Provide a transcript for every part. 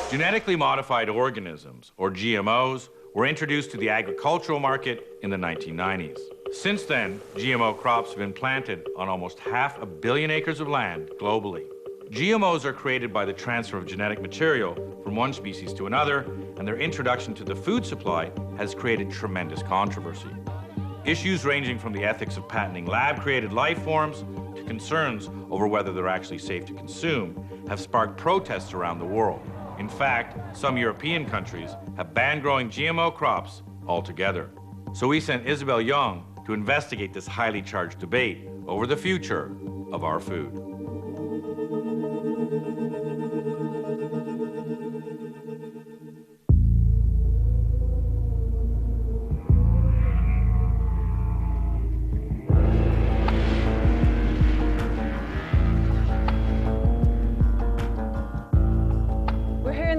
Genetically modified organisms, or GMOs, were introduced to the agricultural market in the 1990s. Since then, GMO crops have been planted on almost 500 million acres of land globally. GMOs are created by the transfer of genetic material from one species to another, and their introduction to the food supply has created tremendous controversy. Issues ranging from the ethics of patenting lab-created life forms to concerns over whether they're actually safe to consume have sparked protests around the world. In fact, some European countries have banned growing GMO crops altogether. So we sent Isabel Young to investigate this highly charged debate over the future of our food.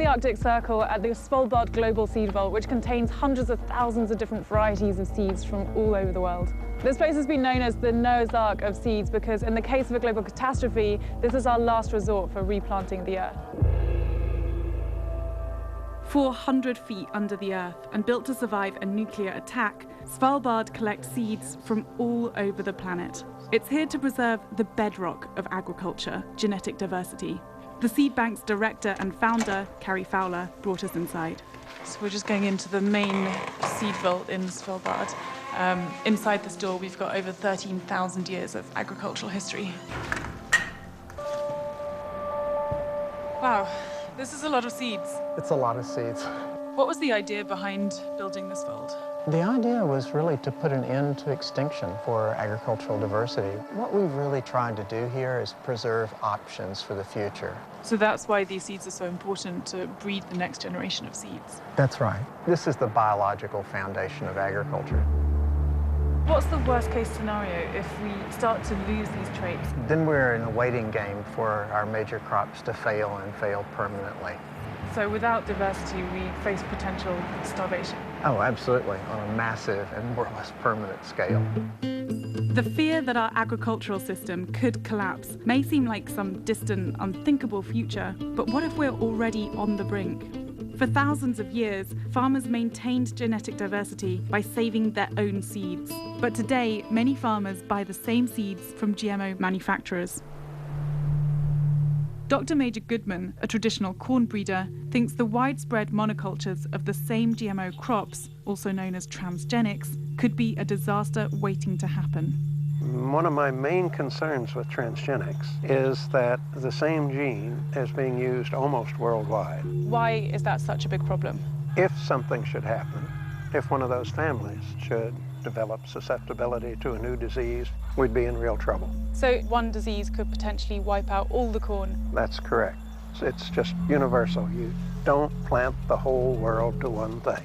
Arctic Circle at the Svalbard Global Seed Vault, which contains hundreds of thousands of different varieties of seeds from all over the world. This place has been known as the Noah's Ark of seeds because in the case of a global catastrophe, this is our last resort for replanting the Earth. 400 feet under the Earth and built to survive a nuclear attack, Svalbard collects seeds from all over the planet. It's here to preserve the bedrock of agriculture, genetic diversity. The seed bank's director and founder, Carrie Fowler, brought us inside. So we're just going into the main seed vault in Svalbard. Inside this door, we've got over 13,000 years of agricultural history. Wow, this is a lot of seeds. It's a lot of seeds. What was the idea behind building this vault? The idea was really to put an end to extinction for agricultural diversity. What we've really tried to do here is preserve options for the future. So that's why these seeds are so important, to breed the next generation of seeds. That's right. This is the biological foundation of agriculture. What's the worst case scenario if we start to lose these traits? Then we're in a waiting game for our major crops to fail and fail permanently. So without diversity, we face potential starvation. Oh, absolutely, on a massive and more or less permanent scale. The fear that our agricultural system could collapse may seem like some distant, unthinkable future, but what if we're already on the brink? For thousands of years, farmers maintained genetic diversity by saving their own seeds. But today, many farmers buy the same seeds from GMO manufacturers. Dr. Major Goodman, a traditional corn breeder, thinks the widespread monocultures of the same GMO crops, also known as transgenics, could be a disaster waiting to happen. One of my main concerns with transgenics is that the same gene is being used almost worldwide. Why is that such a big problem? If something should happen, if one of those families should develop susceptibility to a new disease, we'd be in real trouble. So one disease could potentially wipe out all the corn? That's correct. It's just universal. You don't plant the whole world to one thing.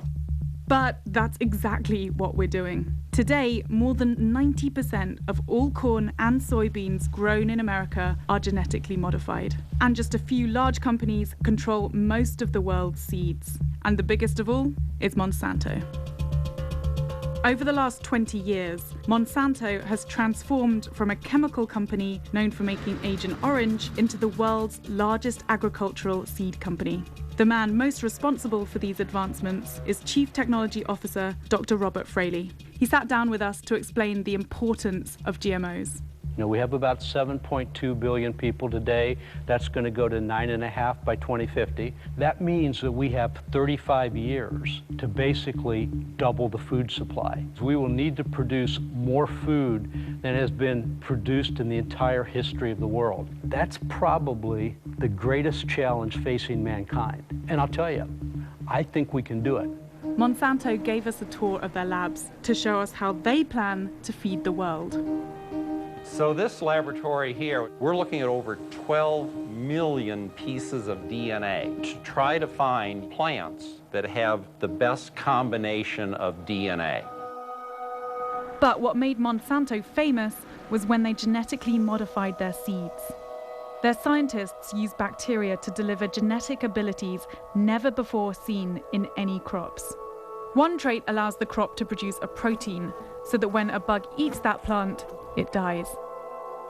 But that's exactly what we're doing. Today, more than 90% of all corn and soybeans grown in America are genetically modified. And just a few large companies control most of the world's seeds. And the biggest of all is Monsanto. Over the last 20 years, Monsanto has transformed from a chemical company known for making Agent Orange into the world's largest agricultural seed company. The man most responsible for these advancements is Chief Technology Officer Dr. Robert Fraley. He sat down with us to explain the importance of GMOs. You know, we have about 7.2 billion people today. That's going to go to 9.5 by 2050. That means that we have 35 years to basically double the food supply. We will need to produce more food than has been produced in the entire history of the world. That's probably the greatest challenge facing mankind. And I'll tell you, I think we can do it. Monsanto gave us a tour of their labs to show us how they plan to feed the world. So this laboratory here, we're looking at over 12 million pieces of DNA to try to find plants that have the best combination of DNA. But what made Monsanto famous was when they genetically modified their seeds. Their scientists used bacteria to deliver genetic abilities never before seen in any crops. One trait allows the crop to produce a protein so that when a bug eats that plant, it dies.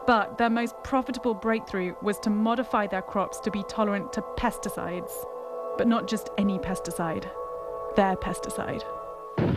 But their most profitable breakthrough was to modify their crops to be tolerant to pesticides. But not just any pesticide. Their pesticide.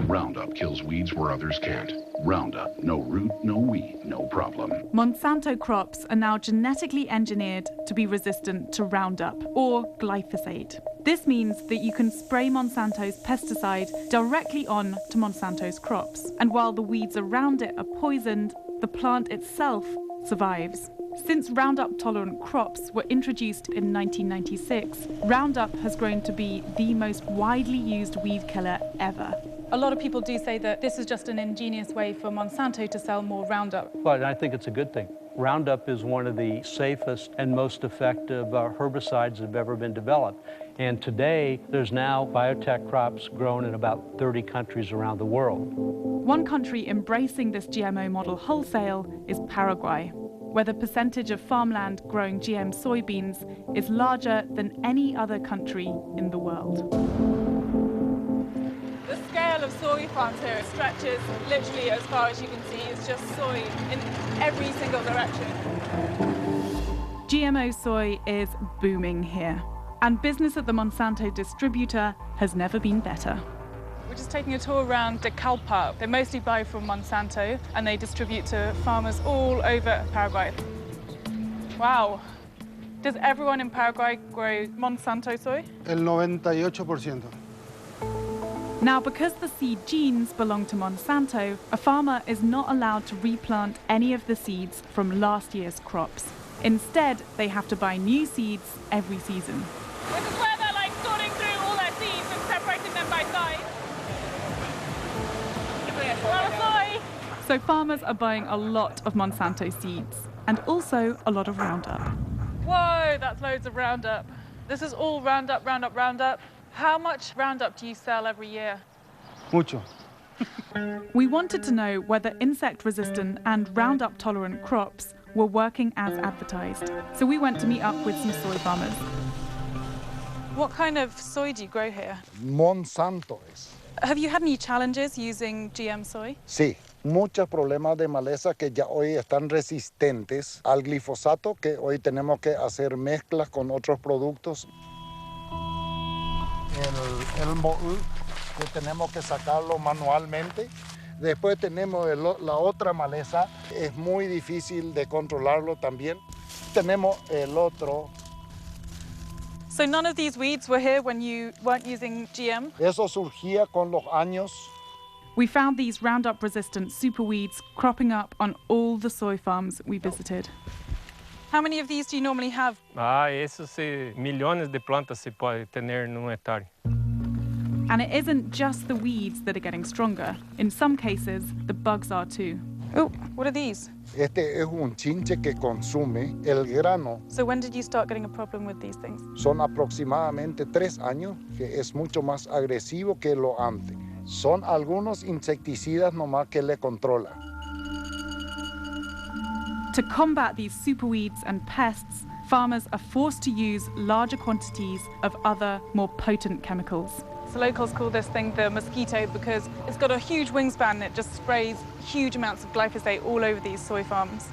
Roundup kills weeds where others can't. Roundup, no root, no weed, no problem. Monsanto crops are now genetically engineered to be resistant to Roundup, or glyphosate. This means that you can spray Monsanto's pesticide directly on to Monsanto's crops. And while the weeds around it are poisoned, the plant itself survives. Since Roundup-tolerant crops were introduced in 1996, Roundup has grown to be the most widely used weed killer ever. A lot of people do say that this is just an ingenious way for Monsanto to sell more Roundup. But I think it's a good thing. Roundup is one of the safest and most effective herbicides that have ever been developed. And today, there's now biotech crops grown in about 30 countries around the world. One country embracing this GMO model wholesale is Paraguay, where the percentage of farmland growing GM soybeans is larger than any other country in the world. The scale of soy farms here stretches literally as far as you can see. It's just soy in every single direction. GMO soy is booming here, and business at the Monsanto distributor has never been better. We're just taking a tour around De Calpa. They mostly buy from Monsanto and they distribute to farmers all over Paraguay. Wow. Does everyone in Paraguay grow Monsanto soy? El 98%. Now, because the seed genes belong to Monsanto, a farmer is not allowed to replant any of the seeds from last year's crops. Instead, they have to buy new seeds every season. This is where they're like sorting through all their seeds and separating them by size. Soy. So farmers are buying a lot of Monsanto seeds and also a lot of Roundup. Whoa, that's loads of Roundup. This is all Roundup, Roundup, Roundup. How much Roundup do you sell every year? Mucho. We wanted to know whether insect-resistant and Roundup-tolerant crops were working as advertised. So we went to meet up with some soy farmers. What kind of soy do you grow here? Monsanto es. Have you had any challenges using GM soy? Sí, muchos problemas de maleza que ya hoy están resistentes al glifosato, que hoy tenemos que hacer mezclas con otros productos. El moho, que tenemos que sacarlo manualmente. Después tenemos la otra maleza, es muy difícil de controlarlo también. Tenemos el otro. So none of these weeds were here when you weren't using GM? Eso surgía con los años. We found these Roundup-resistant superweeds cropping up on all the soy farms we visited. How many of these do you normally have? Eso sí, millones de plantas se puede tener en un hectárea. And it isn't just the weeds that are getting stronger. In some cases, the bugs are too. Oh, what are these? Este es un chinche que consume el grano. So when did you start getting a problem with these things? Son aproximadamente 3 años, que es mucho más agresivo que lo antes. Son algunos insecticidas nomás que le controla. To combat these superweeds and pests, farmers are forced to use larger quantities of other, more potent chemicals. So locals call this thing the mosquito because it's got a huge wingspan and it just sprays huge amounts of glyphosate all over these soy farms.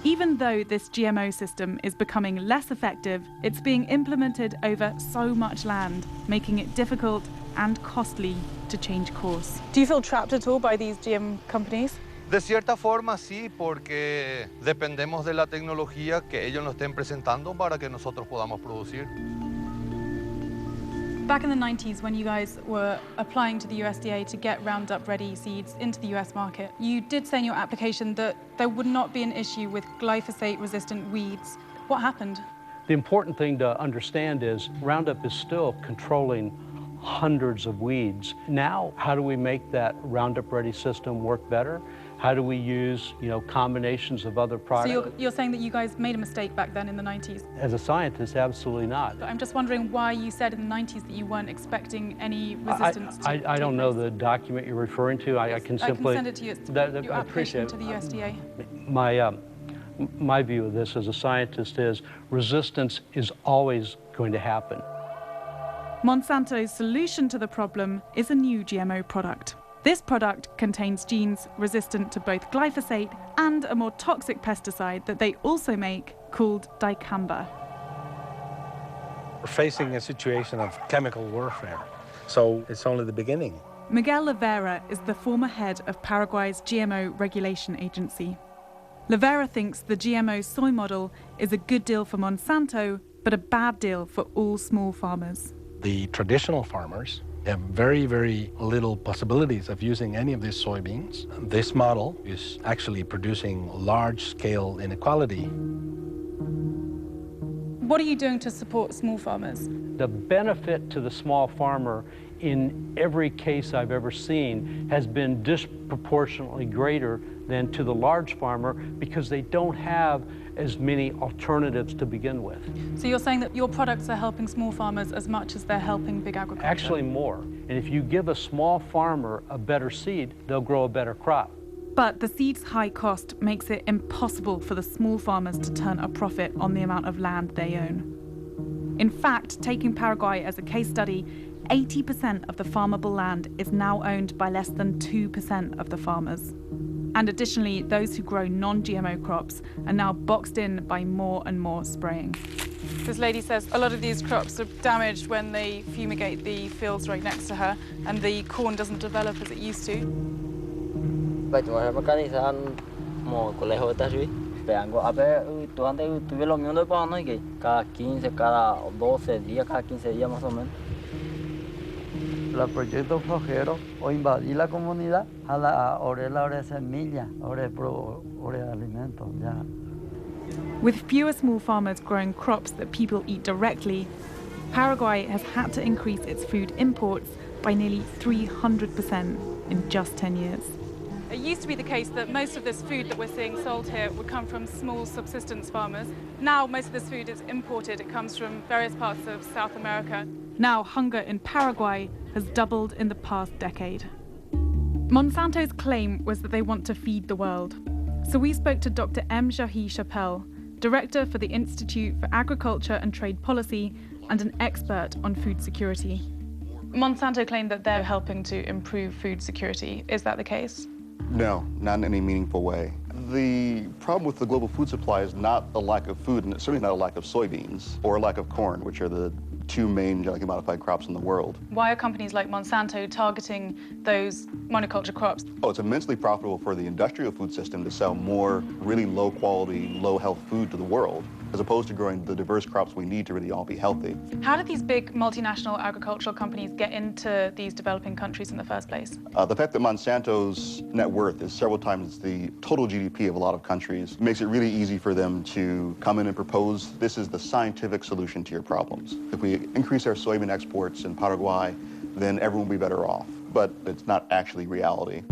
Even though this GMO system is becoming less effective, it's being implemented over so much land, making it difficult and costly to change course. Do you feel trapped at all by these GM companies? De cierta forma sí, porque dependemos de la tecnología que ellos nos estén presentando para que nosotros podamos producir. Back in the 90s, when you guys were applying to the USDA to get Roundup-ready seeds into the US market, you did say in your application that there would not be an issue with glyphosate-resistant weeds. What happened? The important thing to understand is Roundup is still controlling hundreds of weeds. Now, how do we make that Roundup-ready system work better? How do we use, combinations of other products? So you're saying that you guys made a mistake back then in the 90s? As a scientist, absolutely not. But I'm just wondering why you said in the 90s that you weren't expecting any resistance to I don't know the document you're referring to. I can simply... I can send it to you. It's your application to the USDA. My view of this as a scientist is resistance is always going to happen. Monsanto's solution to the problem is a new GMO product. This product contains genes resistant to both glyphosate and a more toxic pesticide that they also make called dicamba. We're facing a situation of chemical warfare, so it's only the beginning. Miguel Levera is the former head of Paraguay's GMO regulation agency. Levera thinks the GMO soy model is a good deal for Monsanto, but a bad deal for all small farmers. The traditional farmers have very, very little possibilities of using any of these soybeans. This model is actually producing large-scale inequality. What are you doing to support small farmers? The benefit to the small farmer in every case I've ever seen has been disproportionately greater than to the large farmer because they don't have as many alternatives to begin with. So you're saying that your products are helping small farmers as much as they're helping big agriculture? Actually more. And if you give a small farmer a better seed, they'll grow a better crop. But the seed's high cost makes it impossible for the small farmers to turn a profit on the amount of land they own. In fact, taking Paraguay as a case study, 80% of the farmable land is now owned by less than 2% of the farmers. And additionally, those who grow non-GMO crops are now boxed in by more and more spraying. This lady says a lot of these crops are damaged when they fumigate the fields right next to her, and the corn doesn't develop as it used to. Los proyectos flojeros o invadir la comunidad a la hora de semilla, hora de alimentos, ya. With fewer small farmers growing crops that people eat directly, Paraguay has had to increase its food imports by nearly 300% in just 10 years. It used to be the case that most of this food that we're seeing sold here would come from small subsistence farmers. Now most of this food is imported. It comes from various parts of South America. Now hunger in Paraguay has doubled in the past decade. Monsanto's claim was that they want to feed the world. So we spoke to Dr. M. Jahi Chappelle, Director for the Institute for Agriculture and Trade Policy and an expert on food security. Monsanto claimed that they're helping to improve food security. Is that the case? No, not in any meaningful way. The problem with the global food supply is not a lack of food, and it's certainly not a lack of soybeans or a lack of corn, which are the two main genetically modified crops in the world. Why are companies like Monsanto targeting those monoculture crops? Oh, it's immensely profitable for the industrial food system to sell more really low quality, low health food to the world, as opposed to growing the diverse crops we need to really all be healthy. How did these big multinational agricultural companies get into these developing countries in the first place? The fact that Monsanto's net worth is several times the total GDP of a lot of countries makes it really easy for them to come in and propose, this is the scientific solution to your problems. If we increase our soybean exports in Paraguay, then everyone will be better off. But it's not actually reality.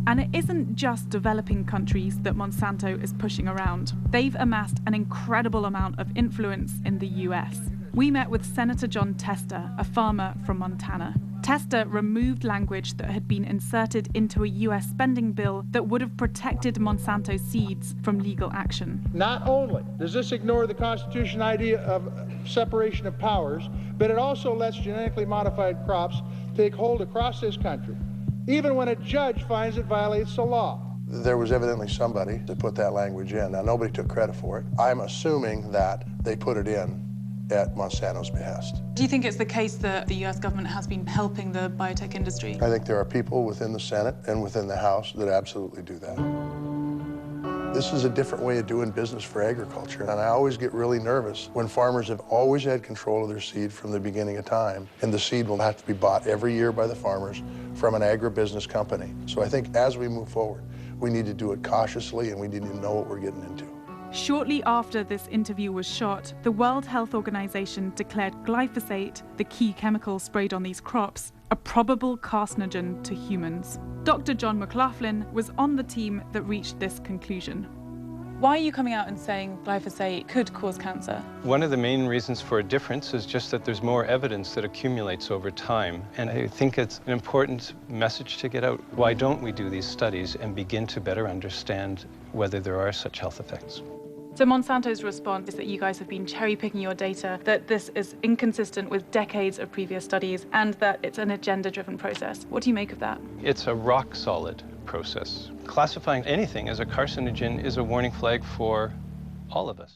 And it isn't just developing countries that Monsanto is pushing around. They've amassed an incredible amount of influence in the US. We met with Senator John Tester, a farmer from Montana. Tester removed language that had been inserted into a US spending bill that would have protected Monsanto seeds from legal action. Not only does this ignore the Constitution idea of separation of powers, but it also lets genetically modified crops take hold across this country, even when a judge finds it violates the law. There was evidently somebody that put that language in. Now, nobody took credit for it. I'm assuming that they put it in at Monsanto's behest. Do you think it's the case that the US government has been helping the biotech industry? I think there are people within the Senate and within the House that absolutely do that. This is a different way of doing business for agriculture, and I always get really nervous when farmers have always had control of their seed from the beginning of time, and the seed will have to be bought every year by the farmers from an agribusiness company. So I think as we move forward, we need to do it cautiously, and we need to know what we're getting into. Shortly after this interview was shot, the World Health Organization declared glyphosate, the key chemical sprayed on these crops, a probable carcinogen to humans. Dr. John McLaughlin was on the team that reached this conclusion. Why are you coming out and saying glyphosate could cause cancer? One of the main reasons for a difference is just that there's more evidence that accumulates over time. And I think it's an important message to get out. Why don't we do these studies and begin to better understand whether there are such health effects? So Monsanto's response is that you guys have been cherry-picking your data, that this is inconsistent with decades of previous studies, and that it's an agenda-driven process. What do you make of that? It's a rock-solid process. Classifying anything as a carcinogen is a warning flag for all of us.